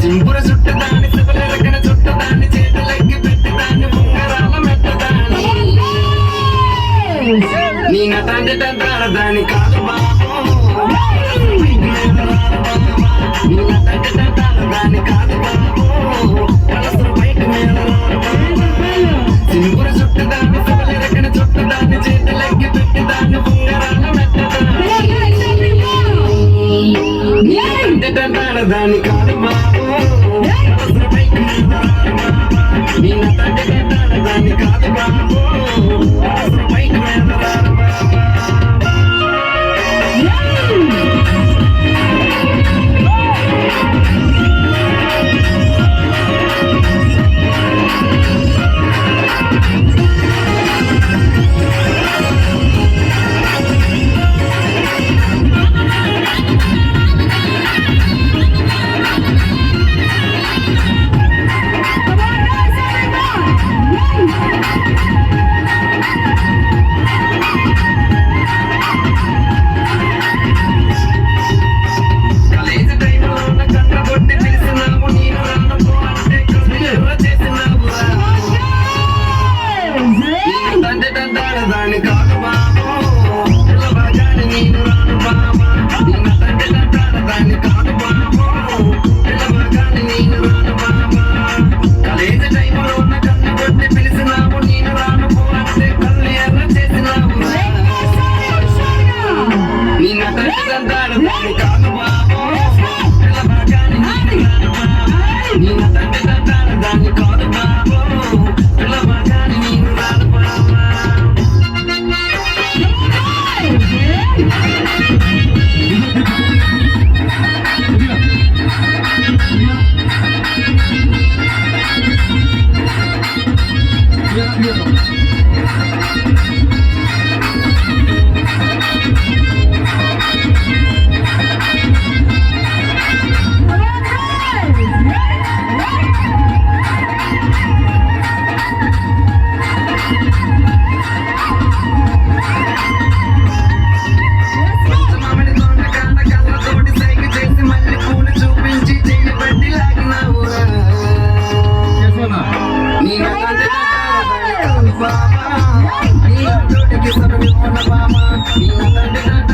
సింపుర చుట్టదాన్ని సిబలెరకన చుట్టదాన్ని చేతులెక్కి పెట్టిదాన్ని ఉంగరాల మెట్టదాన్ని నీ నటాంటి దాని కాదు బాబు నీ నటాంటి దాని కాదు బాబు కలసరు బయట సింపుర చుట్టదాన్ని సిబలెరకన చుట్టదాన్ని చేతులెక్కి పెట్టిదాన్ని ఉంగరాల మెట్టదాన్ని దాని కాదు బాబు దాని కాదు బాబు బయట దాని కాదు బాబు పిల్లబాగాని నేను రాను బాబా నిన్న తండ్రి దాని కాదు బాబు పిల్లబాగాని నేను రాను బాబా కాలేజీ టైంలో ఉన్న కన్ను కొట్టి పిలిచినావు నేను రాను పో అంటే కళ్ళు ఎర్ర చేసినావు నిన్న తండ్రి దాని కాదు బాబు పిల్లబాగాని నేను రాను బాబా నిన్న తండ్రి దాని కాదు బాబు పిల్లబాగాని నేను రాను బాబా Baba,